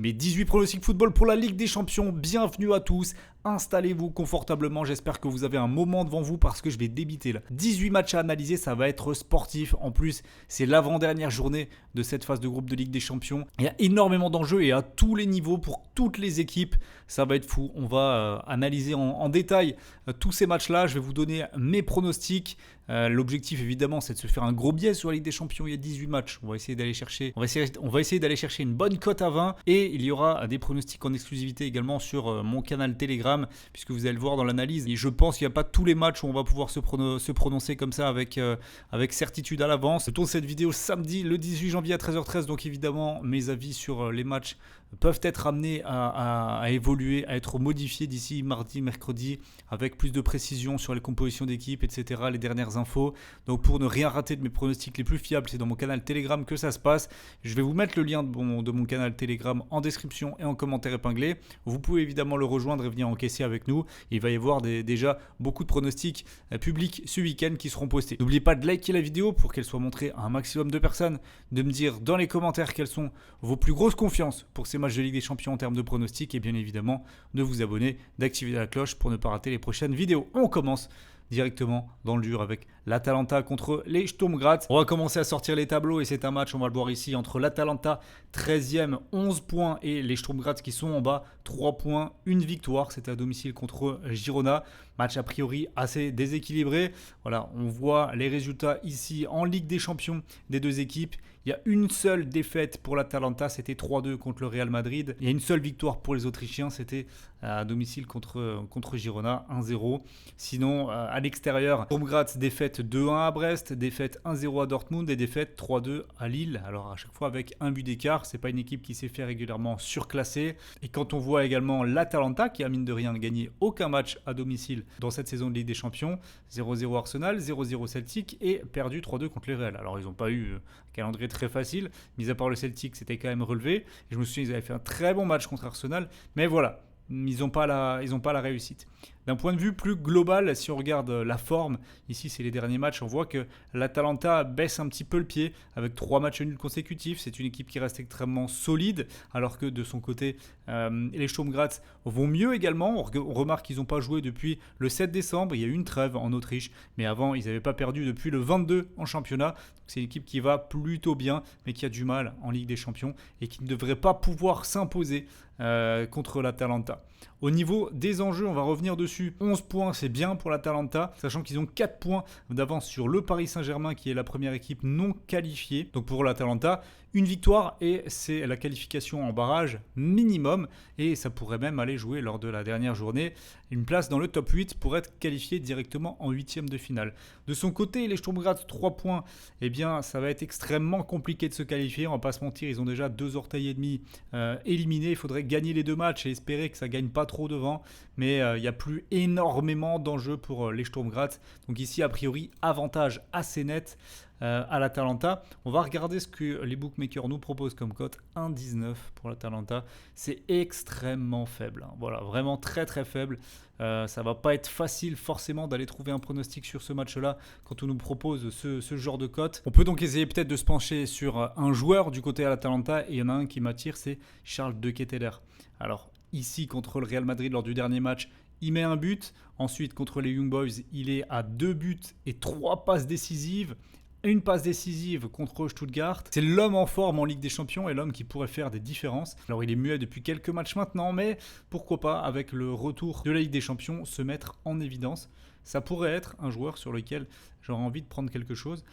Mes 18 pronostics football pour la Ligue des Champions, bienvenue à tous, installez-vous confortablement, j'espère que vous avez un moment devant vous parce que je vais débiter là. 18 matchs à analyser, ça va être sportif, en plus c'est l'avant-dernière journée de cette phase de groupe de Ligue des Champions. Il y a énormément d'enjeux et à tous les niveaux pour toutes les équipes, ça va être fou. On va analyser en détail tous ces matchs-là, je vais vous donner mes pronostics. L'objectif évidemment c'est de se faire un gros biais sur la Ligue des Champions, il y a 18 matchs, on va essayer d'aller chercher une bonne cote à 20 et il y aura des pronostics en exclusivité également sur mon canal Telegram puisque vous allez le voir dans l'analyse et je pense qu'il n'y a pas tous les matchs où on va pouvoir se prononcer comme ça avec certitude à l'avance. Je tourne cette vidéo samedi le 18 janvier à 13h13 donc évidemment mes avis sur les matchs peuvent être amenés à évoluer, à être modifiés d'ici mardi, mercredi avec plus de précision sur les compositions d'équipe, etc. les dernières infos. Donc pour ne rien rater de mes pronostics les plus fiables, c'est dans mon canal Telegram que ça se passe. Je vais vous mettre le lien de mon canal Telegram en description et en commentaire épinglé. Vous pouvez évidemment le rejoindre et venir encaisser avec nous. Il va y avoir déjà beaucoup de pronostics publics ce week-end qui seront postés. N'oubliez pas de liker la vidéo pour qu'elle soit montrée à un maximum de personnes, de me dire dans les commentaires quelles sont vos plus grosses confiances pour ces matchs de Ligue des Champions en termes de pronostics et bien évidemment de vous abonner, d'activer la cloche pour ne pas rater les prochaines vidéos. On commence directement dans le dur avec l'Atalanta contre les Sturm Graz. On va commencer à sortir les tableaux et c'est un match, on va le voir ici, entre l'Atalanta 13e, 11 points et les Sturm Graz qui sont en bas, 3 points, une victoire. C'était à domicile contre Girona. Match a priori assez déséquilibré. Voilà, on voit les résultats ici en Ligue des Champions des deux équipes. Il y a une seule défaite pour l'Atalanta, c'était 3-2 contre le Real Madrid. Il y a une seule victoire pour les Autrichiens, c'était à domicile contre Girona, 1-0. Sinon, à l'extérieur, Sturm Graz défaite 2-1 à Brest, défaite 1-0 à Dortmund et défaite 3-2 à Lille. Alors à chaque fois avec un but d'écart, c'est pas une équipe qui s'est fait régulièrement surclasser. Et quand on voit également l'Atalanta qui a mine de rien gagné aucun match à domicile dans cette saison de Ligue des Champions, 0-0 Arsenal, 0-0 Celtic et perdu 3-2 contre les Real. Alors ils n'ont pas eu un calendrier très facile, mis à part le Celtic, c'était quand même relevé. Et je me souviens, ils avaient fait un très bon match contre Arsenal, mais voilà, ils n'ont pas la réussite. D'un point de vue plus global, si on regarde la forme, ici c'est les derniers matchs, on voit que l'Atalanta baisse un petit peu le pied avec 3 matchs nuls consécutifs. C'est une équipe qui reste extrêmement solide, alors que de son côté, les Sturm Graz vont mieux également. On remarque qu'ils n'ont pas joué depuis le 7 décembre, il y a eu une trêve en Autriche, mais avant ils n'avaient pas perdu depuis le 22 en championnat. C'est une équipe qui va plutôt bien, mais qui a du mal en Ligue des Champions et qui ne devrait pas pouvoir s'imposer contre l'Atalanta. Au niveau des enjeux, on va revenir dessus. 11 points, c'est bien pour l'Atalanta, sachant qu'ils ont 4 points d'avance sur le Paris Saint-Germain, qui est la première équipe non qualifiée. Donc pour l'Atalanta, une victoire et c'est la qualification en barrage minimum. Et ça pourrait même aller jouer lors de la dernière journée une place dans le top 8 pour être qualifié directement en 8e de finale. De son côté, les Sturm Graz, 3 points, eh bien ça va être extrêmement compliqué de se qualifier. On va pas se mentir, ils ont déjà 2 orteils et demi éliminés. Il faudrait gagner les 2 matchs et espérer que ça gagne pas trop devant. Mais il n'y a plus énormément d'enjeux pour les Sturm Graz. Donc ici, a priori, avantage assez net à l'Atalanta. On va regarder ce que les bookmakers nous proposent comme cote. 1,19 pour l'Atalanta. C'est extrêmement faible. Voilà, vraiment très très faible. Ça va pas être facile forcément d'aller trouver un pronostic sur ce match-là quand on nous propose ce genre de cote. On peut donc essayer peut-être de se pencher sur un joueur du côté à l'Atalanta et il y en a un qui m'attire, c'est Charles De Ketelaere. Alors ici contre le Real Madrid lors du dernier match, il met un but. Ensuite contre les Young Boys, il est à 2 buts et 3 passes décisives. Une passe décisive contre Stuttgart. C'est l'homme en forme en Ligue des Champions et l'homme qui pourrait faire des différences. Alors il est muet depuis quelques matchs maintenant, mais pourquoi pas avec le retour de la Ligue des Champions se mettre en évidence. Ça pourrait être un joueur sur lequel j'aurais envie de prendre quelque chose.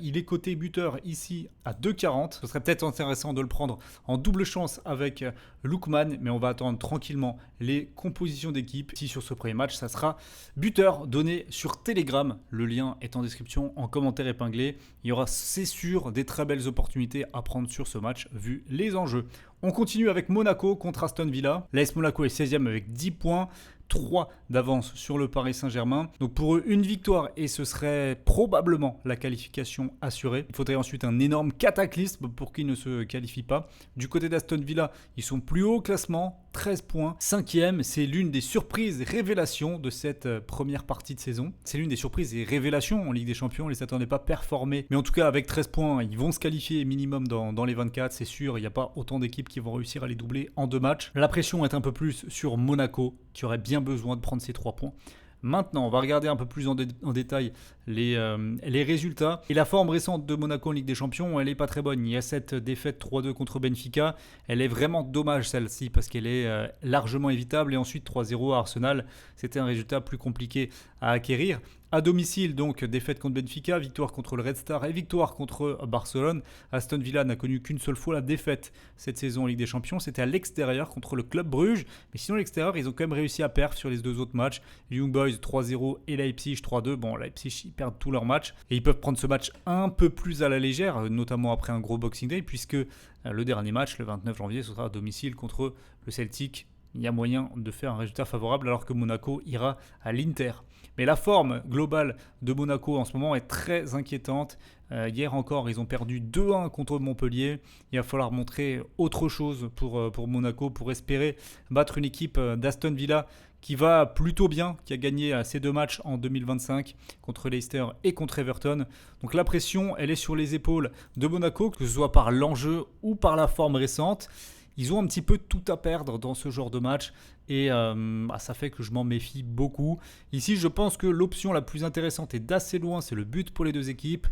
Il est coté buteur ici à 2,40. Ce serait peut-être intéressant de le prendre en double chance avec Lookman, mais on va attendre tranquillement les compositions d'équipe. Ici sur ce premier match, ça sera buteur donné sur Telegram. Le lien est en description, en commentaire épinglé. Il y aura, c'est sûr, des très belles opportunités à prendre sur ce match vu les enjeux. On continue avec Monaco contre Aston Villa. L'AS Monaco est 16e avec 10 points. 3 d'avance sur le Paris Saint-Germain. Donc pour eux, une victoire et ce serait probablement la qualification assurée. Il faudrait ensuite un énorme cataclysme pour qu'ils ne se qualifient pas. Du côté d'Aston Villa, ils sont plus haut au classement, 13 points. 5e, c'est l'une des surprises et révélations de cette première partie de saison. C'est l'une des surprises et révélations en Ligue des Champions. On ne les attendait pas performer. Mais en tout cas, avec 13 points, ils vont se qualifier minimum dans les 24. C'est sûr, il n'y a pas autant d'équipes qui vont réussir à les doubler en 2 matchs. La pression est un peu plus sur Monaco, qui aurait bien besoin de prendre ces 3 points. Maintenant, on va regarder un peu plus en détail les résultats. Et la forme récente de Monaco en Ligue des Champions, elle n'est pas très bonne. Il y a cette défaite 3-2 contre Benfica. Elle est vraiment dommage celle-ci parce qu'elle est largement évitable. Et ensuite 3-0 à Arsenal. C'était un résultat plus compliqué à acquérir. À domicile, donc, défaite contre Benfica, victoire contre le Red Star et victoire contre Barcelone. Aston Villa n'a connu qu'une seule fois la défaite cette saison en Ligue des Champions. C'était à l'extérieur contre le Club Bruges. Mais sinon, à l'extérieur, ils ont quand même réussi à perdre sur les 2 autres matchs. Young Boys 3-0 et Leipzig 3-2. Bon, Leipzig, ils perdent tous leurs matchs. Et ils peuvent prendre ce match un peu plus à la légère, notamment après un gros Boxing Day, puisque le dernier match, le 29 janvier, ce sera à domicile contre le Celtic. Il y a moyen de faire un résultat favorable alors que Monaco ira à l'Inter. Mais la forme globale de Monaco en ce moment est très inquiétante. Hier encore, ils ont perdu 2-1 contre Montpellier. Il va falloir montrer autre chose pour Monaco pour espérer battre une équipe d'Aston Villa qui va plutôt bien, qui a gagné ces 2 matchs en 2025 contre Leicester et contre Everton. Donc la pression, elle est sur les épaules de Monaco, que ce soit par l'enjeu ou par la forme récente. Ils ont un petit peu tout à perdre dans ce genre de match et ça fait que je m'en méfie beaucoup. Ici, je pense que l'option la plus intéressante et d'assez loin, c'est le but pour les 2 équipes.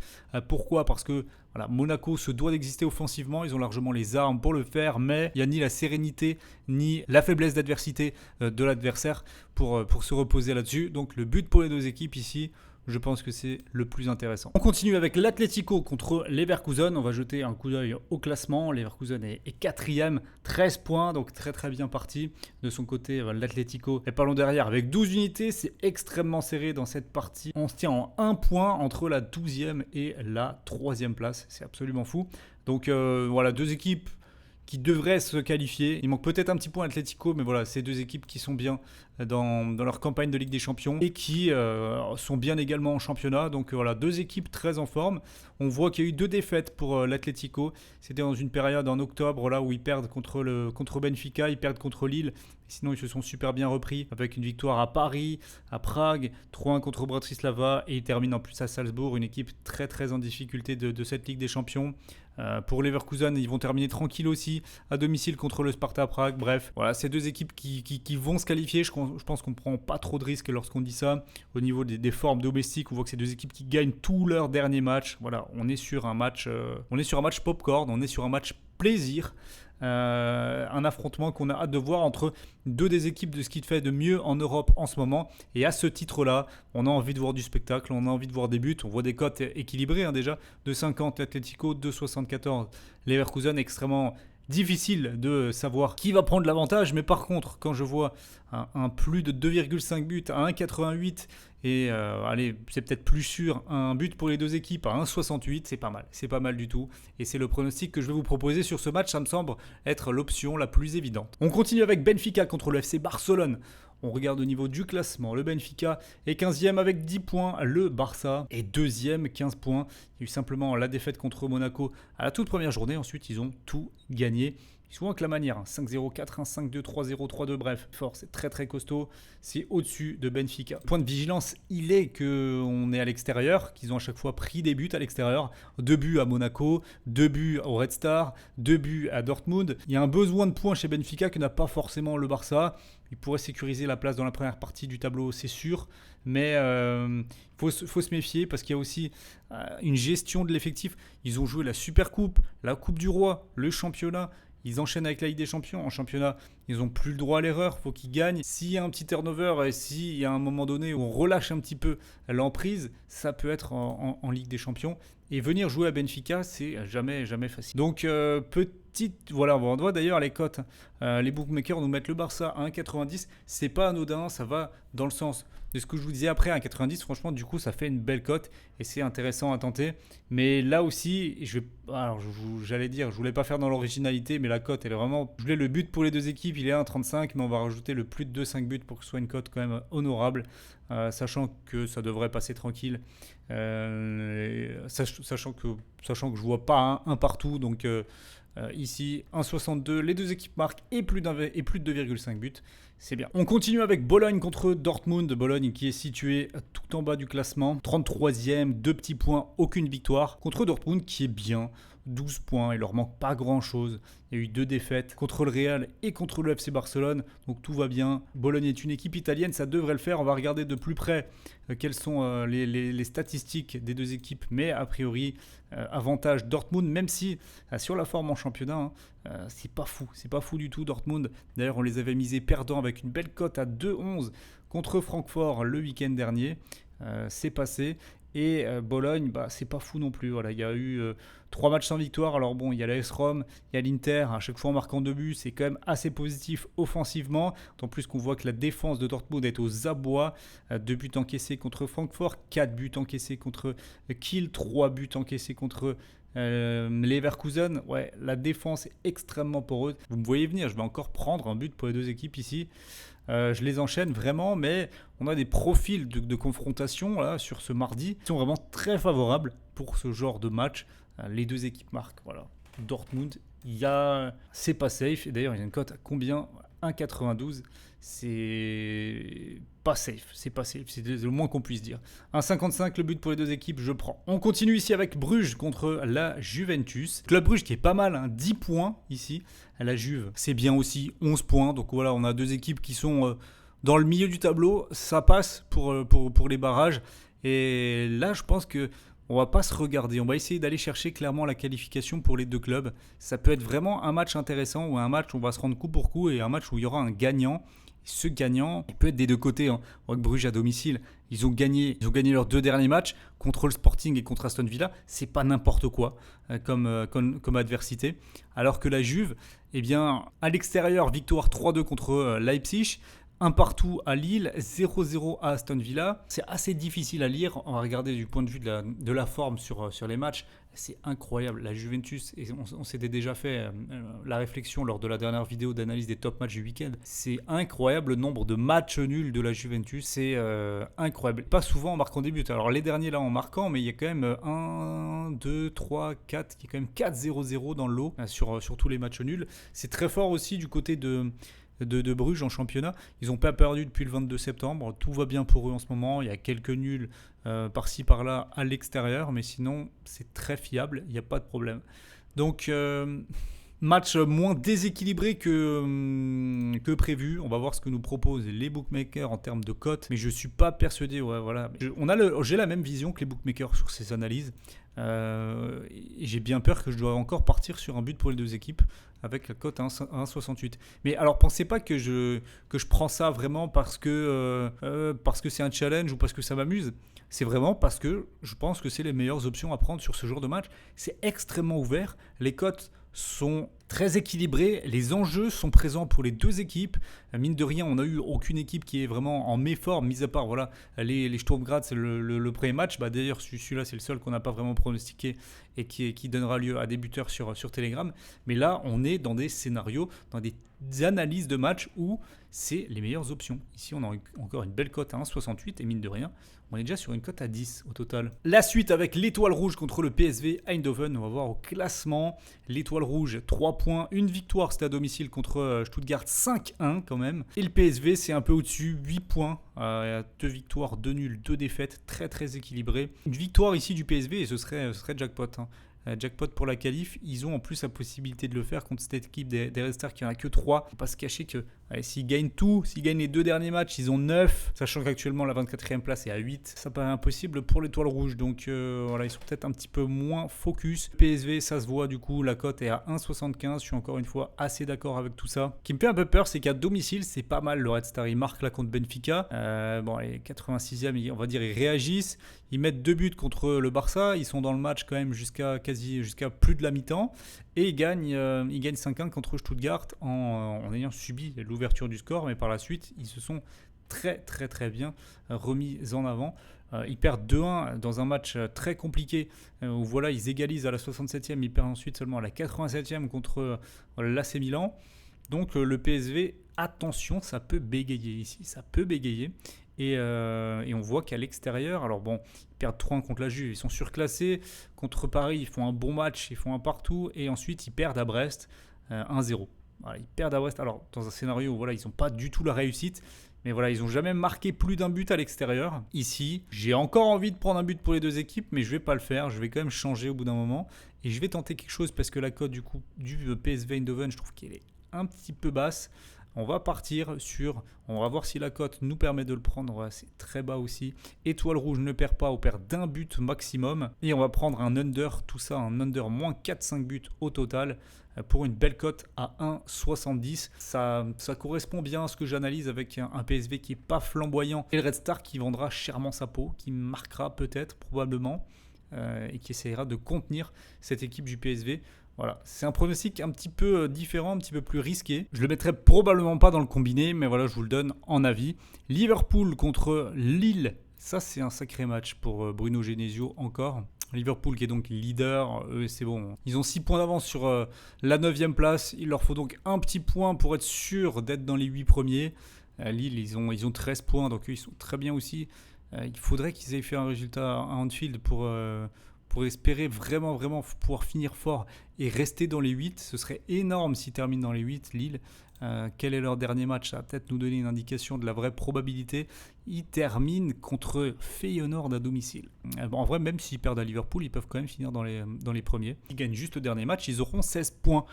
Pourquoi ? Parce que Monaco se doit d'exister offensivement, ils ont largement les armes pour le faire, mais il n'y a ni la sérénité ni la faiblesse d'adversité de l'adversaire pour se reposer là-dessus. Donc le but pour les 2 équipes ici, je pense que c'est le plus intéressant. On continue avec l'Atlético contre Leverkusen. On va jeter un coup d'œil au classement. Leverkusen est 4e, 13 points, donc très très bien parti. De son côté, l'Atlético est pas loin derrière avec 12 unités. C'est extrêmement serré dans cette partie. On se tient en 1 point entre la 12e et la 3e place. C'est absolument fou. Donc 2 équipes qui devraient se qualifier. Il manque peut-être un petit point à Atlético, mais voilà, c'est 2 équipes qui sont bien dans leur campagne de Ligue des Champions et qui sont bien également en championnat. Donc 2 équipes très en forme. On voit qu'il y a eu 2 défaites pour l'Atlético. C'était dans une période en octobre où ils perdent contre Benfica, ils perdent contre Lille. Sinon, ils se sont super bien repris avec une victoire à Paris, à Prague, 3-1 contre Bratislava et ils terminent en plus à Salzbourg, une équipe très très en difficulté de cette Ligue des Champions. Pour Leverkusen, ils vont terminer tranquille aussi à domicile contre le Sparta Prague. Bref, ces 2 équipes qui vont se qualifier. Je pense qu'on ne prend pas trop de risques lorsqu'on dit ça. Au niveau des formes domestiques, on voit que c'est 2 équipes qui gagnent tous leurs derniers matchs. Voilà, on est sur un match popcorn, on est sur un match plaisir. Un affrontement qu'on a hâte de voir entre 2 des équipes de ce qui fait de mieux en Europe en ce moment. Et à ce titre-là, on a envie de voir du spectacle, on a envie de voir des buts. On voit des cotes équilibrées déjà. 2,50 l'Atlético, 2,74 Leverkusen, extrêmement difficile de savoir qui va prendre l'avantage, mais par contre, quand je vois un plus de 2,5 buts à 1,88 et c'est peut-être plus sûr, un but pour les 2 équipes à 1,68, c'est pas mal du tout. Et c'est le pronostic que je vais vous proposer sur ce match, ça me semble être l'option la plus évidente. On continue avec Benfica contre le FC Barcelone. On regarde au niveau du classement, le Benfica est 15e avec 10 points, le Barça est 2e, 15 points. Il y a eu simplement la défaite contre Monaco à la toute première journée, ensuite ils ont tout gagné. Souvent avec la manière, 5-0, 4-1, 5-2, 3-0, 3-2, bref, fort, c'est très très costaud, c'est au-dessus de Benfica. Point de vigilance, il est qu'on est à l'extérieur, qu'ils ont à chaque fois pris des buts à l'extérieur, 2 buts à Monaco, 2 buts au Red Star, 2 buts à Dortmund. Il y a un besoin de points chez Benfica que n'a pas forcément le Barça. Il pourrait sécuriser la place dans la première partie du tableau, c'est sûr, mais faut se méfier parce qu'il y a aussi une gestion de l'effectif. Ils ont joué la Supercoupe, la Coupe du Roi, le championnat. Ils enchaînent avec la Ligue des Champions. En championnat, ils n'ont plus le droit à l'erreur. Il faut qu'ils gagnent. S'il y a un petit turnover et s'il y a un moment donné où on relâche un petit peu l'emprise, ça peut être en Ligue des Champions. Et venir jouer à Benfica, c'est jamais facile. Donc, voilà, on voit d'ailleurs les cotes. Les bookmakers nous mettent le Barça à 1,90. C'est pas anodin, ça va dans le sens de ce que je vous disais après. À 1,90, franchement, du coup, ça fait une belle cote et c'est intéressant à tenter. Mais là aussi, j'allais dire, je voulais pas faire dans l'originalité, mais la cote, elle est vraiment. Je voulais le but pour les deux équipes, il est à 1,35, mais on va rajouter le plus de 2,5 buts pour que ce soit une cote quand même honorable, sachant que ça devrait passer tranquille. Sachant que je vois pas un partout, donc. Ici, 1,62, les deux équipes marquent et plus de 2,5 buts. C'est bien. On continue avec Bologne contre Dortmund. Bologne qui est situé tout en bas du classement. 33e, 2 petits points, aucune victoire. Contre Dortmund qui est bien. 12 points, il leur manque pas grand chose. Il y a eu 2 défaites contre le Real et contre le FC Barcelone, donc tout va bien. Bologne est une équipe italienne, ça devrait le faire. On va regarder de plus près quelles sont les statistiques des deux équipes, mais a priori avantage Dortmund, même si sur la forme en championnat, c'est pas fou du tout Dortmund. D'ailleurs on les avait misés perdants avec une belle cote à 2,11 contre Francfort le week-end dernier. C'est passé. Et Bologne, c'est pas fou non plus. Voilà, il y a eu 3 matchs sans victoire. Alors bon, il y a l'AS Rome, il y a l'Inter. À chaque fois en marquant 2 buts, c'est quand même assez positif offensivement. En plus qu'on voit que la défense de Dortmund est aux abois. 2 buts encaissés contre Francfort, 4 buts encaissés contre Kiel, 3 buts encaissés contre Leverkusen. Ouais, la défense est extrêmement poreuse. Vous me voyez venir, je vais encore prendre un but pour les deux équipes ici. Je les enchaîne vraiment, mais on a des profils de confrontation là, sur ce mardi qui sont vraiment très favorables pour ce genre de match. Les deux équipes marquent. Voilà. Dortmund, c'est pas safe. Et d'ailleurs, il y a une cote à combien ? 1,92. C'est pas safe. C'est le moins qu'on puisse dire. 1,55 le but pour les deux équipes, je prends. On continue ici avec Bruges contre la Juventus. Club Bruges qui est pas mal, 10 points ici. La Juve, c'est bien aussi, 11 points. Donc voilà, on a deux équipes qui sont dans le milieu du tableau. Ça passe pour les barrages. Et là, je pense que on va pas se regarder, on va essayer d'aller chercher clairement la qualification pour les deux clubs. Ça peut être vraiment un match intéressant ou un match où on va se rendre coup pour coup et un match où il y aura un gagnant. Et ce gagnant, il peut être des deux côtés. Avec Bruges à domicile, ils ont gagné leurs 2 derniers matchs contre le Sporting et contre Aston Villa. C'est pas n'importe quoi comme adversité. Alors que la Juve, eh bien, à l'extérieur, victoire 3-2 contre Leipzig. Un partout à Lille, 0-0 à Aston Villa. C'est assez difficile à lire. On va regarder du point de vue de la forme sur les matchs. C'est incroyable. La Juventus, et on s'était déjà fait la réflexion lors de la dernière vidéo d'analyse des top matchs du week-end. C'est incroyable le nombre de matchs nuls de la Juventus. C'est incroyable. Pas souvent en marquant des buts. Alors les derniers là en marquant, mais il y a quand même 1, 2, 3, 4. Il y a quand même 4-0-0 dans le lot sur tous les matchs nuls. C'est très fort aussi du côté de Bruges en championnat. Ils n'ont pas perdu depuis le 22 septembre. Tout va bien pour eux en ce moment. Il y a quelques nuls par-ci par-là à l'extérieur, mais sinon c'est très fiable, il n'y a pas de problème. Donc match moins déséquilibré que prévu. On va voir ce que nous proposent les bookmakers en termes de cotes, mais je ne suis pas persuadé. Ouais, voilà. J'ai la même vision que les bookmakers sur ces analyses. Et j'ai bien peur que je dois encore partir sur un but pour les deux équipes avec la cote à 1,68. Mais alors pensez pas que je prends ça vraiment parce que c'est un challenge ou parce que ça m'amuse. C'est vraiment parce que je pense que c'est les meilleures options à prendre sur ce genre de match. C'est extrêmement ouvert. Les cotes sont très équilibrés, les enjeux sont présents pour les deux équipes. Mine de rien, on n'a eu aucune équipe qui est vraiment en méforme, mis à part voilà, les Sturm Graz, c'est le premier match. D'ailleurs, celui-là, c'est le seul qu'on n'a pas vraiment pronostiqué et qui donnera lieu à des buteurs sur Telegram. Mais là, on est dans des scénarios, dans des analyses de match où c'est les meilleures options. Ici, on a encore une belle cote à 1,68 et mine de rien, on est déjà sur une cote à 10 au total. La suite avec l'Étoile Rouge contre le PSV Eindhoven. On va voir au classement. L'Étoile Rouge, 3 points, une victoire, c'était à domicile contre Stuttgart, 5-1 quand même. Et le PSV, c'est un peu au-dessus, 8 points, 2 victoires, 2 nuls, 2 défaites, très très équilibré. Une victoire ici du PSV et ce serait jackpot. jackpot pour la qualif. Ils ont en plus la possibilité de le faire contre cette équipe des Red Stars qui en a que 3. Faut pas se cacher que s'ils gagnent tout, s'ils gagnent les 2 derniers matchs, ils ont 9, sachant qu'actuellement la 24e place est à 8. Ça paraît impossible pour l'Étoile Rouge, donc voilà, ils sont peut-être un petit peu moins focus. PSV, ça se voit du coup, la cote est à 1,75. Je suis encore une fois assez d'accord avec tout ça. Ce qui me fait un peu peur, c'est qu'à domicile, c'est pas mal. Le Red Star, il marque là contre Benfica. Bon, les 86e, on va dire, ils réagissent. Ils mettent 2 buts contre le Barça. Ils sont dans le match quand même jusqu'à plus de la mi-temps. Et ils gagnent 5-1 contre Stuttgart en ayant subi l'ouverture du score. Mais par la suite, ils se sont très très très bien remis en avant. Ils perdent 2-1 dans un match très compliqué où voilà, ils égalisent à la 67e. Ils perdent ensuite seulement à la 87e contre l'AC Milan. Donc le PSV, attention, ça peut bégayer ici. Ça peut bégayer. Et on voit qu'à l'extérieur, alors bon, ils perdent 3-1 contre la Juve, ils sont surclassés. Contre Paris, ils font un bon match, ils font un partout. Et ensuite, ils perdent à Brest 1-0. Voilà, ils perdent à Brest. Alors, dans un scénario où voilà, ils n'ont pas du tout la réussite. Mais voilà, ils n'ont jamais marqué plus d'un but à l'extérieur. Ici, j'ai encore envie de prendre un but pour les deux équipes, mais je ne vais pas le faire. Je vais quand même changer au bout d'un moment. Et je vais tenter quelque chose parce que la cote du PSV Eindhoven, je trouve qu'elle est un petit peu basse. On va partir sur, on va voir si la cote nous permet de le prendre. Voilà, c'est très bas aussi. Étoile Rouge ne perd pas, on perd d'un but maximum. Et on va prendre un under, tout ça, un under moins 4-5 buts au total pour une belle cote à 1,70. Ça correspond bien à ce que j'analyse avec un PSV qui n'est pas flamboyant. Et le Red Star qui vendra chèrement sa peau, qui marquera peut-être, probablement, et qui essaiera de contenir cette équipe du PSV. Voilà, c'est un pronostic un petit peu différent, un petit peu plus risqué. Je le mettrai probablement pas dans le combiné, mais voilà, je vous le donne en avis. Liverpool contre Lille, ça c'est un sacré match pour Bruno Genesio encore. Liverpool qui est donc leader, c'est bon. Ils ont 6 points d'avance sur la 9e place. Il leur faut donc un petit point pour être sûr d'être dans les 8 premiers. Lille, ils ont 13 points, donc eux, ils sont très bien aussi. Il faudrait qu'ils aient fait un résultat à Anfield pour espérer vraiment pouvoir finir fort et rester dans les 8. Ce serait énorme s'ils terminent dans les 8, Lille. Quel est leur dernier match? Ça va peut-être nous donner une indication de la vraie probabilité. Ils terminent contre Feyenoord à domicile. En vrai, même s'ils perdent à Liverpool, ils peuvent quand même finir dans les premiers. Ils gagnent juste le dernier match, ils auront 16 points.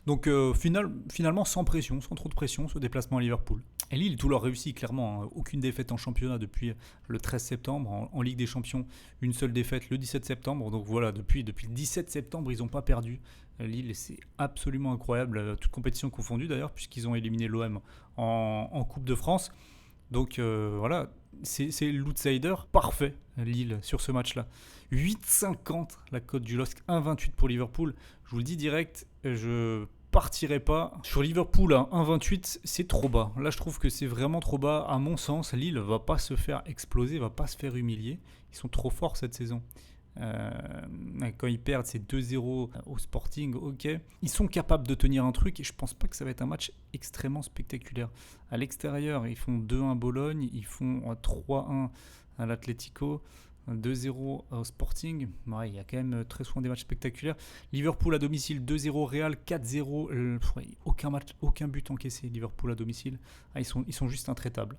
Donc finalement, sans pression, sans trop de pression, ce déplacement à Liverpool. Et Lille, tout leur réussit clairement. Aucune défaite en championnat depuis le 13 septembre. En Ligue des Champions, une seule défaite le 17 septembre. Donc voilà, depuis le 17 septembre, ils n'ont pas perdu. Lille, c'est absolument incroyable, toute compétition confondue d'ailleurs, puisqu'ils ont éliminé l'OM en Coupe de France. Donc voilà, c'est l'outsider parfait, Lille, sur ce match-là. 8,50 la cote du LOSC, 1,28 pour Liverpool. Je vous le dis direct, je partirai pas. Sur Liverpool, 1,28, c'est trop bas. Là, je trouve que c'est vraiment trop bas. À mon sens, Lille va pas se faire exploser, va pas se faire humilier. Ils sont trop forts cette saison. Quand ils perdent, c'est 2-0 au Sporting, ok. Ils sont capables de tenir un truc et je pense pas que ça va être un match extrêmement spectaculaire. À l'extérieur, ils font 2-1 à Bologne, ils font 3-1 à l'Atlético, 2-0 au Sporting. Ouais, il y a quand même très souvent des matchs spectaculaires. Liverpool à domicile, 2-0 Real, 4-0. Aucun but encaissé, Liverpool à domicile. Ils sont juste intraitables.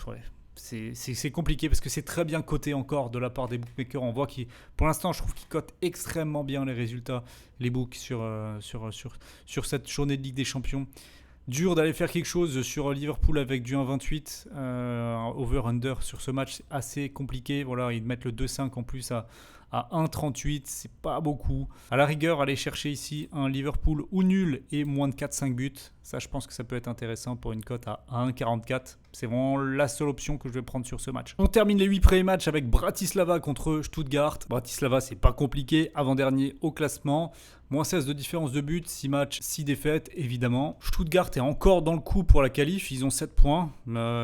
Ouais. C'est compliqué parce que c'est très bien coté encore de la part des bookmakers. On voit pour l'instant, je trouve qu'ils cotent extrêmement bien les résultats, les books sur cette journée de Ligue des Champions. Dur d'aller faire quelque chose sur Liverpool avec du 1,28 over-under sur ce match, c'est assez compliqué. Voilà, ils mettent le 2,5 en plus à 1,38, c'est pas beaucoup. À la rigueur, aller chercher ici un Liverpool ou nul et moins de 4-5 buts. Ça, je pense que ça peut être intéressant pour une cote à 1,44. C'est vraiment la seule option que je vais prendre sur ce match. On termine les 8 premiers matchs avec Bratislava contre Stuttgart. Bratislava, c'est pas compliqué. Avant-dernier au classement. Moins 16 de différence de but. 6 matchs, 6 défaites, évidemment. Stuttgart est encore dans le coup pour la qualif. Ils ont 7 points.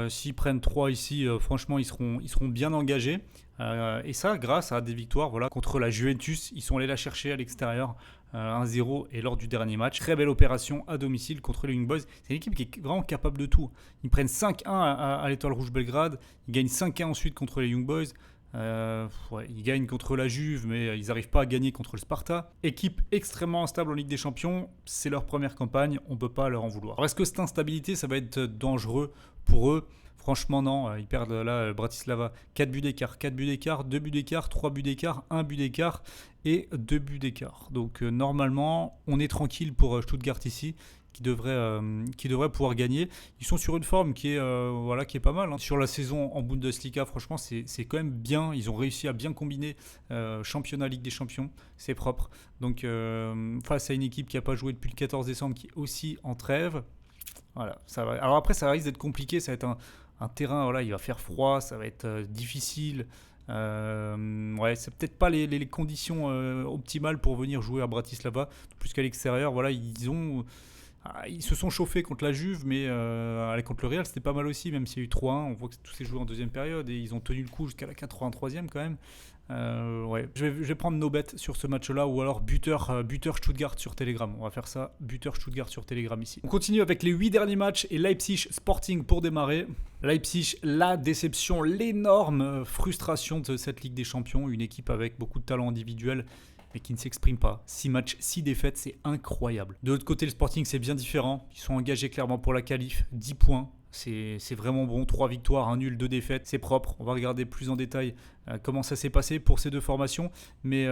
S'ils prennent 3 ici, franchement, ils seront bien engagés. Et ça, grâce à des victoires contre la Juventus. Ils sont allés la chercher à l'extérieur. 1-0 et lors du dernier match. Très belle opération à domicile contre les Young Boys. C'est une équipe qui est vraiment capable de tout. Ils prennent 5-1 à l'Étoile Rouge Belgrade. Ils gagnent 5-1 ensuite contre les Young Boys. Ils gagnent contre la Juve, mais ils n'arrivent pas à gagner contre le Sparta. Équipe extrêmement instable en Ligue des Champions, c'est leur première campagne, on ne peut pas leur en vouloir. Alors, est-ce que cette instabilité, ça va être dangereux pour eux? Franchement, non. Ils perdent là, Bratislava, 4 buts d'écart, 4 buts d'écart, 2 buts d'écart, 3 buts d'écart, 1 but d'écart et 2 buts d'écart. Donc normalement, on est tranquille pour Stuttgart ici, qui devrait pouvoir gagner. Ils sont sur une forme qui est pas mal. Sur la saison en Bundesliga, franchement, c'est quand même bien. Ils ont réussi à bien combiner championnat, Ligue des Champions. C'est propre. Donc face à une équipe qui n'a pas joué depuis le 14 décembre, qui est aussi en trêve. Voilà, ça va. Alors après, ça risque d'être compliqué. Ça va être un terrain, voilà, il va faire froid, ça va être difficile. C'est peut-être pas les conditions optimales pour venir jouer à Bratislava, plus qu'à l'extérieur. Voilà, ils se sont chauffés contre la Juve, mais aller contre le Real, c'était pas mal aussi, même s'il y a eu 3-1. On voit que tout s'est joué en deuxième période et ils ont tenu le coup jusqu'à la 83e quand même. Je vais prendre nos bêtes sur ce match-là, ou alors buteur Stuttgart sur Telegram. On va faire ça, buteur Stuttgart sur Telegram ici. On continue avec les 8 derniers matchs et Leipzig Sporting pour démarrer. Leipzig, la déception, l'énorme frustration de cette Ligue des Champions. Une équipe avec beaucoup de talent individuel, mais qui ne s'exprime pas. 6 matchs, 6 défaites, c'est incroyable. De l'autre côté, le Sporting, c'est bien différent. Ils sont engagés clairement pour la qualif, 10 points. C'est vraiment bon, 3 victoires, 1 nul, 2 défaites, c'est propre. On va regarder plus en détail comment ça s'est passé pour ces deux formations. Mais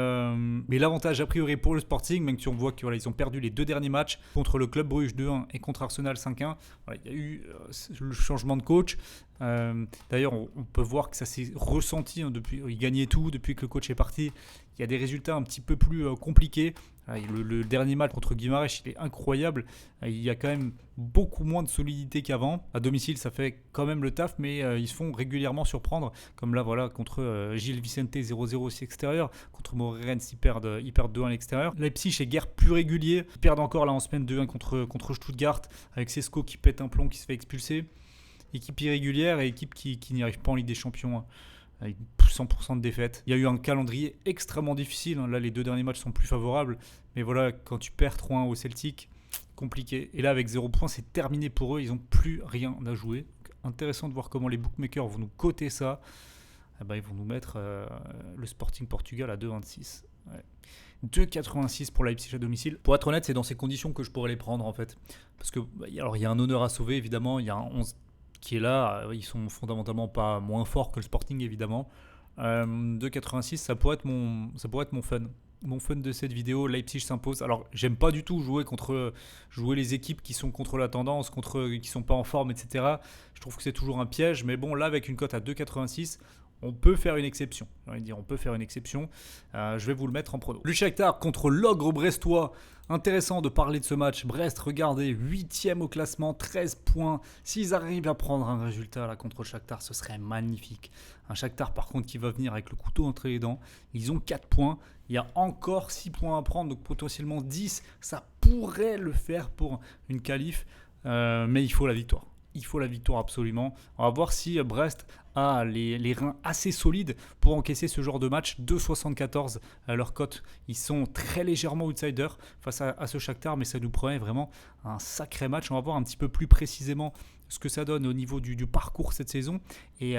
l'avantage a priori pour le Sporting, même si on voit qu'ils ont perdu les 2 derniers matchs contre le Club Bruges 2-1 et contre Arsenal 5-1. Voilà, il y a eu le changement de coach. D'ailleurs, on peut voir que ça s'est ressenti depuis. Ils gagnaient tout depuis que le coach est parti. Il y a des résultats un petit peu plus compliqués. Le dernier match contre Guimarães, il est incroyable. Il y a quand même beaucoup moins de solidité qu'avant. À domicile, ça fait quand même le taf, mais ils se font régulièrement surprendre. Comme là, voilà, contre Gil Vicente 0-0 aussi extérieur. Contre Moreirense, ils perdent 2-1 à l'extérieur. Leipzig est guère plus régulier. Ils perdent encore là en semaine 2-1 contre Stuttgart, avec Sesko qui pète un plomb, qui se fait expulser. Équipe irrégulière et équipe qui n'y arrive pas en Ligue des Champions. Avec 100% de défaites. Il y a eu un calendrier extrêmement difficile. Là, les 2 derniers matchs sont plus favorables. Mais voilà, quand tu perds 3-1 au Celtic, compliqué. Et là, avec 0 points, c'est terminé pour eux. Ils n'ont plus rien à jouer. Donc, intéressant de voir comment les bookmakers vont nous coter ça. Ils vont nous mettre le Sporting Portugal à 2,26. 2,86 pour Leipzig à domicile. Pour être honnête, c'est dans ces conditions que je pourrais les prendre en fait. Parce que alors, il y a un honneur à sauver, évidemment. Il y a un 11 qui est là, ils sont fondamentalement pas moins forts que le Sporting évidemment. 2,86 ça pourrait être mon fun. Mon fun de cette vidéo, Leipzig s'impose. Alors j'aime pas du tout jouer les équipes qui sont contre la tendance, qui sont pas en forme, etc. Je trouve que c'est toujours un piège, mais bon là avec une cote à 2,86, on peut faire une exception. J'ai envie de dire, on peut faire une exception. Je vais vous le mettre en prono. Le Shakhtar contre l'ogre brestois. Intéressant de parler de ce match. Brest, regardez, 8e au classement, 13 points. S'ils arrivent à prendre un résultat là contre le Shakhtar, ce serait magnifique. Un Shakhtar par contre qui va venir avec le couteau entre les dents. Ils ont 4 points. Il y a encore 6 points à prendre, donc potentiellement 10. Ça pourrait le faire pour une qualif, mais il faut la victoire. Il faut la victoire absolument. On va voir si Brest a les reins assez solides pour encaisser ce genre de match. 2,74 à leur cote. Ils sont très légèrement outsiders face à ce Shakhtar, mais ça nous promet vraiment un sacré match. On va voir un petit peu plus précisément ce que ça donne au niveau du parcours cette saison. Et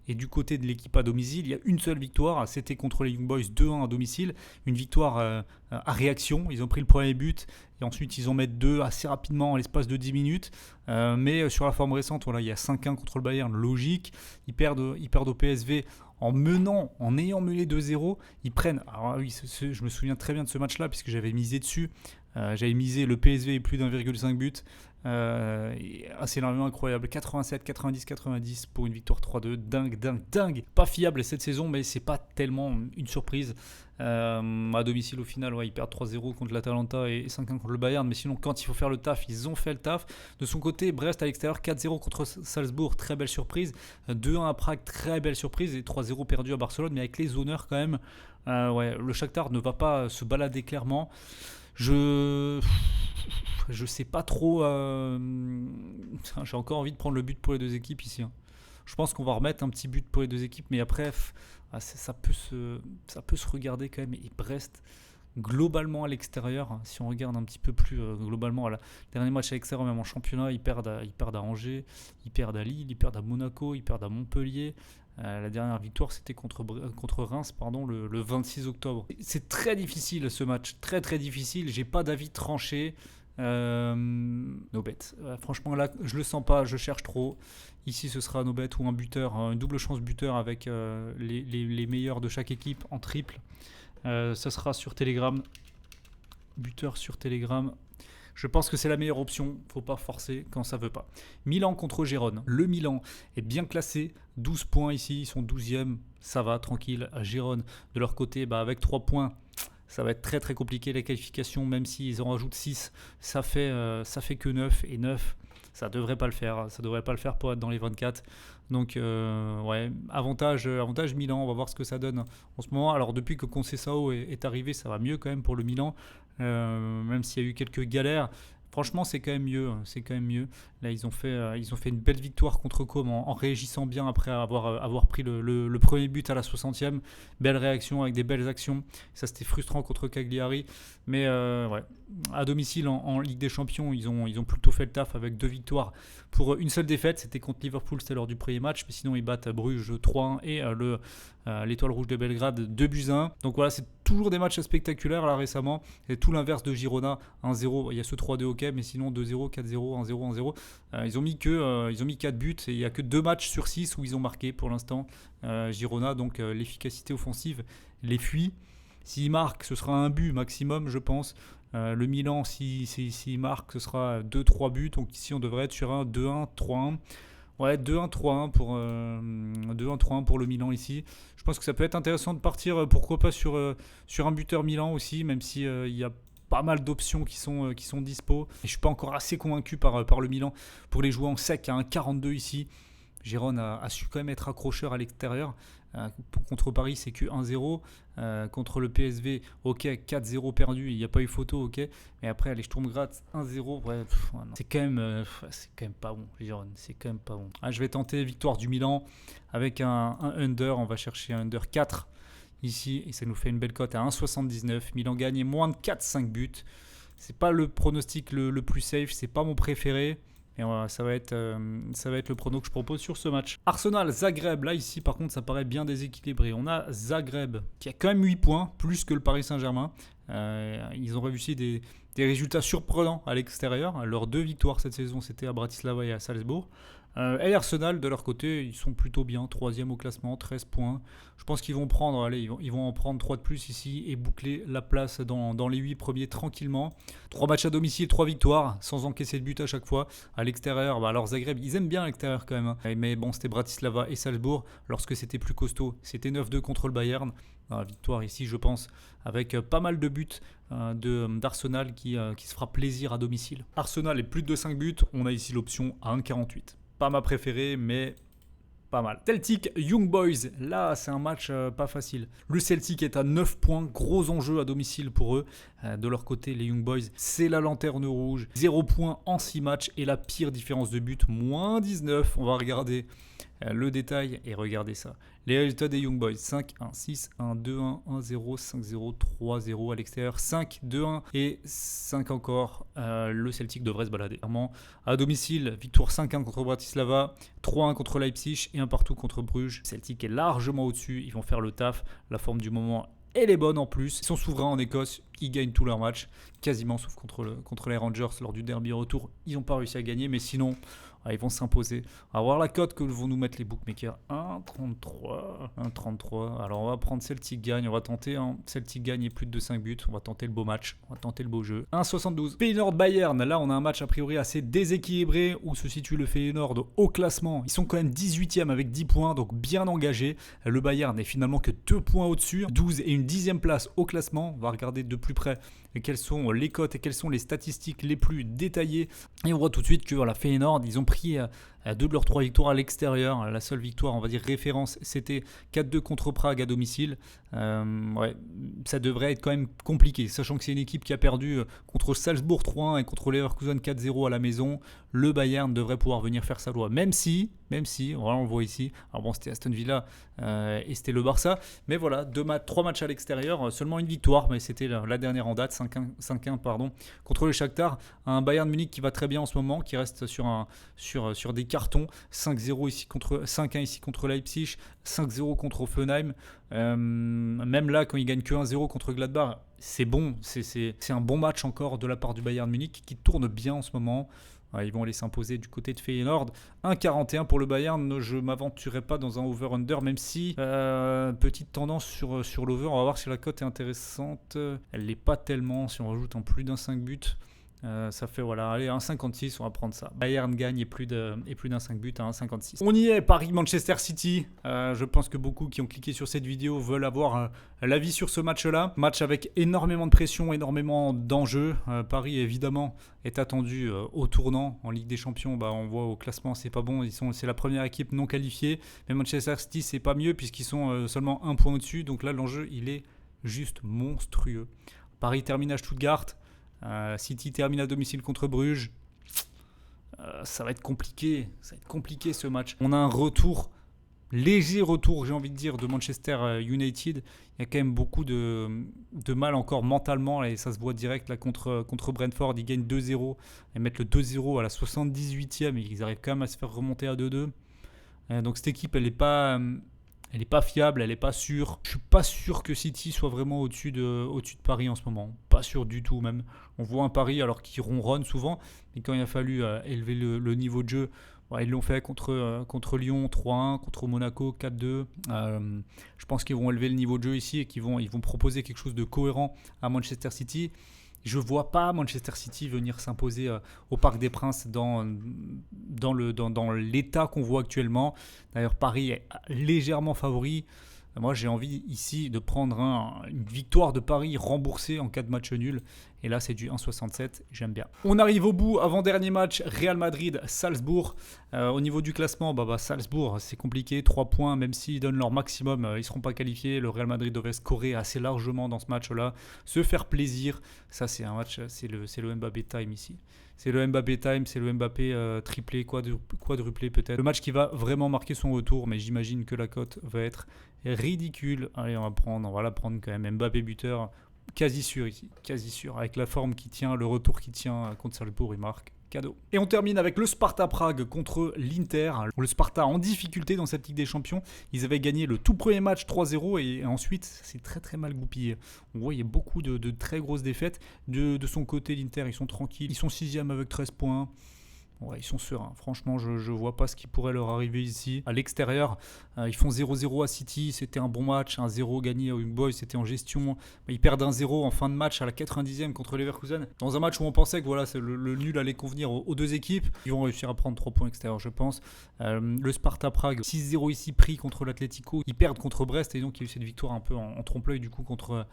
du côté de l'équipe à domicile, il y a une seule victoire. C'était contre les Young Boys 2-1 à domicile. Une victoire à réaction. Ils ont pris le premier but et ensuite ils en mettent 2 assez rapidement en l'espace de 10 minutes. Mais sur la forme récente, voilà, il y a 5-1 contre le Bayern, logique. Ils perdent au PSV en ayant mené 2-0. Ils prennent, alors oui, je me souviens très bien de ce match-là puisque j'avais misé dessus. J'avais misé le PSV et plus d'1,5 but. C'est énormément incroyable. 87, 90, 90 pour une victoire 3-2. Dingue. Pas fiable cette saison, mais c'est pas tellement une surprise. À domicile au final, ils perdent 3-0 contre l'Atalanta et 5-1 contre le Bayern, mais sinon quand il faut faire le taf, ils ont fait le taf. De son côté, Brest à l'extérieur, 4-0 contre Salzbourg, très belle surprise. 2-1 à Prague, très belle surprise, et 3-0 perdu à Barcelone, mais avec les honneurs quand même. Le Shakhtar ne va pas se balader clairement. Je sais pas trop. J'ai encore envie de prendre le but pour les deux équipes ici. Je pense qu'on va remettre un petit but pour les deux équipes, mais après, ça peut se regarder quand même. Et Brest, globalement à l'extérieur. Si on regarde un petit peu plus globalement, le dernier match à l'extérieur, même en championnat, ils perdent à Angers, ils perdent à Lille, ils perdent à Monaco, ils perdent à Montpellier. La dernière victoire, c'était contre Reims, le 26 octobre. C'est très difficile ce match, très très difficile. J'ai pas d'avis tranché. No bet. Franchement, là, je le sens pas, je cherche trop. Ici, ce sera no bet ou un buteur, une double chance buteur avec les meilleurs de chaque équipe en triple. Ça sera sur Telegram. Buteur sur Telegram. Je pense que c'est la meilleure option, faut pas forcer quand ça veut pas. Milan contre Gérone. Le Milan est bien classé, 12 points ici, ils sont 12e, ça va, tranquille. Gérone, de leur côté, avec 3 points, ça va être très très compliqué les qualifications, même s'ils en rajoutent 6, ça fait que 9, et 9, ça devrait pas le faire pour être dans les 24. Donc ouais, avantage Milan, on va voir ce que ça donne en ce moment. Alors depuis que Conceição est arrivé, ça va mieux quand même pour le Milan. Même s'il y a eu quelques galères, franchement c'est quand même mieux. Là ils ont fait une belle victoire contre Com en réagissant bien après avoir pris le premier but à la 60e. Belle réaction avec des belles actions. Ça c'était frustrant contre Cagliari, mais ouais, à domicile en Ligue des Champions ils ont plutôt fait le taf avec 2 victoires pour une seule défaite. C'était contre Liverpool, c'était lors du premier match, mais sinon ils battent Bruges 3-1 et l'Étoile Rouge de Belgrade 2-1. Donc voilà, c'est toujours des matchs spectaculaires là récemment. C'est tout l'inverse de Girona, 1-0. Il y a ce 3-2 ok, mais sinon 2-0, 4-0, 1-0, 1-0. Ils ont mis 4 buts et il n'y a que 2 matchs sur 6 où ils ont marqué pour l'instant. Girona, donc l'efficacité offensive les fuit. S'ils marquent, ce sera un but maximum, je pense. Le Milan, s'il marque, ce sera 2-3 buts. Donc ici, on devrait être sur un 2-1, 3-1. Ouais, 2-1, 3-1 pour le Milan ici. Je pense que ça peut être intéressant de partir, pourquoi pas, sur un buteur Milan aussi, même si il y a pas mal d'options qui sont dispo. Et je ne suis pas encore assez convaincu par le Milan pour les jouer en sec à 1,42 ici. Gérone a su quand même être accrocheur à l'extérieur. Contre Paris, c'est que 1-0. Contre le PSV, ok, 4-0 perdu, il n'y a pas eu photo, ok. Mais après, allez, Sturm-Graz, 1-0. Ouais, c'est quand même pas bon, Gérone. C'est quand même pas bon. Je vais tenter victoire du Milan avec un under. On va chercher un under 4 ici. Et ça nous fait une belle cote à 1,79. Milan gagne moins de 4-5 buts. C'est pas le pronostic le plus safe. C'est pas mon préféré. Et voilà, ça va être le prono que je propose sur ce match. Arsenal, Zagreb. Là, ici, par contre, ça paraît bien déséquilibré. On a Zagreb qui a quand même 8 points, plus que le Paris Saint-Germain. Ils ont réussi des résultats surprenants à l'extérieur. Leurs 2 victoires cette saison, c'était à Bratislava et à Salzbourg. Et Arsenal, de leur côté, ils sont plutôt bien. 3e au classement, 13 points. Je pense qu'ils vont ils vont en prendre 3 de plus ici et boucler la place dans les 8 premiers tranquillement. 3 matchs à domicile, 3 victoires, sans encaisser de but à chaque fois. À l'extérieur, alors Zagreb, ils aiment bien à l'extérieur quand même. Mais bon, c'était Bratislava et Salzbourg. Lorsque c'était plus costaud, c'était 9-2 contre le Bayern. Victoire ici, je pense, avec pas mal de buts d'Arsenal qui se fera plaisir à domicile. Arsenal est plus de 5 buts. On a ici l'option à 1,48. Pas ma préférée, mais pas mal. Celtic, Young Boys. Là, c'est un match pas facile. Le Celtic est à 9 points. Gros enjeu à domicile pour eux. De leur côté, les Young Boys, c'est la lanterne rouge. 0 points en 6 matchs. Et la pire différence de but, moins 19. On va regarder le détail et regardez ça. Les résultats des Young Boys, 5-1, 6-1, 2-1, 1-0, 5-0, 3-0 à l'extérieur, 5-2-1 et 5 encore. Le Celtic devrait se balader. Clairement, à domicile, victoire 5-1 contre Bratislava, 3-1 contre Leipzig et 1 partout contre Bruges. Celtic est largement au-dessus, ils vont faire le taf. La forme du moment, elle est bonne en plus. Ils sont souverains en Écosse, ils gagnent tous leurs matchs, quasiment, sauf contre les Rangers lors du derby retour. Ils n'ont pas réussi à gagner, mais sinon... ils vont s'imposer. On va voir la cote que vont nous mettre les bookmakers. 1,33. Alors on va prendre Celtic gagne. On va tenter Celtic gagne et plus de 5 buts. On va tenter le beau match. On va tenter le beau jeu. 1,72. Feyenoord Bayern. Là on a un match a priori assez déséquilibré où se situe le Feyenoord au classement. Ils sont quand même 18e avec 10 points. Donc bien engagés. Le Bayern n'est finalement que 2 points au-dessus. 12 et une 10e place au classement. On va regarder de plus près quelles sont les cotes et quelles sont les statistiques les plus détaillées. Et on voit tout de suite que Feyenoord, ils ont pris 2 de leurs 3 victoires à l'extérieur. La seule victoire, on va dire référence, c'était 4-2 contre Prague à domicile. Ouais, ça devrait être quand même compliqué, sachant que c'est une équipe qui a perdu contre Salzbourg 3-1 et contre Leverkusen 4-0 à la maison. Le Bayern devrait pouvoir venir faire sa loi, même si, voilà, on le voit ici. Alors bon, c'était Aston Villa et c'était le Barça, mais voilà, 3 matchs à l'extérieur, seulement une victoire, mais c'était la dernière en date, 5-1 pardon, contre le Shakhtar. Un Bayern Munich qui va très bien en ce moment, qui reste sur des cartons. 5-0 ici 5-1 ici contre Leipzig, 5-0 contre Offenheim. Même là, quand ils gagnent que 1-0 contre Gladbach, c'est bon, c'est un bon match encore de la part du Bayern Munich qui tourne bien en ce moment. Ils vont aller s'imposer du côté de Feyenoord. 1,41 pour le Bayern. Je ne m'aventurerai pas dans un over-under, même si petite tendance sur l'over. On va voir si la cote est intéressante. Elle n'est pas tellement. Si on rajoute en plus d'un 5 buts, ça fait voilà, allez, 1,56, on va prendre ça. Bayern gagne et plus d'un 5 buts à 1,56. On y est, Paris-Manchester City. Je pense que beaucoup qui ont cliqué sur cette vidéo veulent avoir l'avis sur ce match-là. Match avec énormément de pression, énormément d'enjeux. Paris, évidemment, est attendu au tournant en Ligue des Champions. On voit au classement, c'est pas bon. C'est la première équipe non qualifiée. Mais Manchester City, c'est pas mieux puisqu'ils sont seulement un point au-dessus. Donc là, l'enjeu, il est juste monstrueux. Paris termine à Stuttgart. City termine à domicile contre Bruges. Ça va être compliqué. Ça va être compliqué ce match. On a un léger retour, j'ai envie de dire, de Manchester United. Il y a quand même beaucoup de mal encore mentalement. Et ça se voit direct là, contre Brentford. Ils gagnent 2-0. Ils mettent le 2-0 à la 78e. Et ils arrivent quand même à se faire remonter à 2-2. Donc cette équipe, elle n'est pas fiable, elle n'est pas sûre. Je suis pas sûr que City soit vraiment au-dessus de Paris en ce moment. Pas sûr du tout même. On voit un Paris alors qu'ils ronronnent souvent. Mais quand il a fallu élever le niveau de jeu, ils l'ont fait contre Lyon 3-1, contre Monaco 4-2. Je pense qu'ils vont élever le niveau de jeu ici et qu'ils vont proposer quelque chose de cohérent à Manchester City. Je ne vois pas Manchester City venir s'imposer au Parc des Princes dans l'état qu'on voit actuellement. D'ailleurs, Paris est légèrement favori. Moi, j'ai envie ici de prendre une victoire de Paris remboursée en cas de match nul. Et là, c'est du 1,67. J'aime bien. On arrive au bout. Avant-dernier match, Real Madrid-Salzbourg. Au niveau du classement, Salzbourg, c'est compliqué. 3 points, même s'ils donnent leur maximum, ils ne seront pas qualifiés. Le Real Madrid devait scorer assez largement dans ce match-là. Se faire plaisir. Ça, c'est un match, c'est le Mbappé time ici. C'est le Mbappé time, c'est le Mbappé triplé, quadruplé peut-être. Le match qui va vraiment marquer son retour, mais j'imagine que la cote va être ridicule. Allez, on va la prendre quand même. Mbappé buteur, quasi sûr ici, quasi sûr. Avec la forme qui tient, le retour qui tient contre Salzbourg, il marque. Cadeau. Et on termine avec le Sparta Prague contre l'Inter. Le Sparta en difficulté dans cette Ligue des Champions. Ils avaient gagné le tout premier match 3-0 et ensuite c'est très très mal goupillé. On voit il y a beaucoup de très grosses défaites. De son côté, l'Inter, ils sont tranquilles. Ils sont 6e avec 13 points. Ouais, ils sont sereins. Franchement, je ne vois pas ce qui pourrait leur arriver ici. À l'extérieur, ils font 0-0 à City. C'était un bon match. 1-0 gagné à Young Boys. C'était en gestion. Ils perdent 1-0 en fin de match à la 90e contre Leverkusen. Dans un match où on pensait que voilà, le nul allait convenir aux deux équipes. Ils vont réussir à prendre 3 points extérieurs, je pense. Le Sparta Prague, 6-0 ici pris contre l'Atlético. Ils perdent contre Brest et donc il y a eu cette victoire un peu en trompe-l'œil du coup contre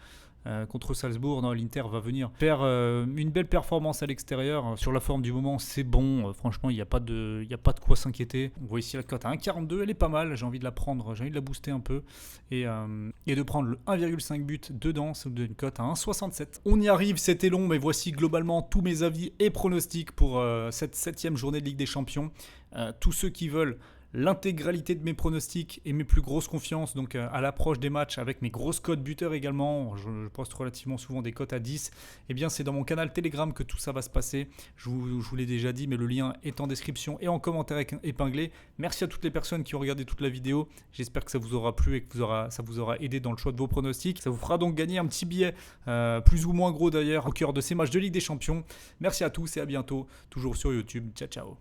Salzbourg. Non, l'Inter va venir faire une belle performance à l'extérieur. Sur la forme du moment, c'est bon. Franchement, il n'y a pas de quoi s'inquiéter. On voit ici la cote à 1,42. Elle est pas mal. J'ai envie de la prendre. J'ai envie de la booster un peu. Et de prendre le 1,5 but dedans. Ça vous donne une cote à 1,67. On y arrive. C'était long, mais voici globalement tous mes avis et pronostics pour cette 7e journée de Ligue des Champions. Tous ceux qui veulent l'intégralité de mes pronostics et mes plus grosses confiances donc à l'approche des matchs avec mes grosses cotes buteurs également, je poste relativement souvent des cotes à 10, et bien c'est dans mon canal Telegram que tout ça va se passer. Je vous l'ai déjà dit, mais le lien est en description et en commentaire épinglé. Merci à toutes les personnes qui ont regardé toute la vidéo, j'espère que ça vous aura plu et que ça vous aura aidé dans le choix de vos pronostics. Ça vous fera donc gagner un petit billet plus ou moins gros d'ailleurs au cœur de ces matchs de Ligue des Champions. Merci à tous et à bientôt, toujours sur YouTube. Ciao ciao.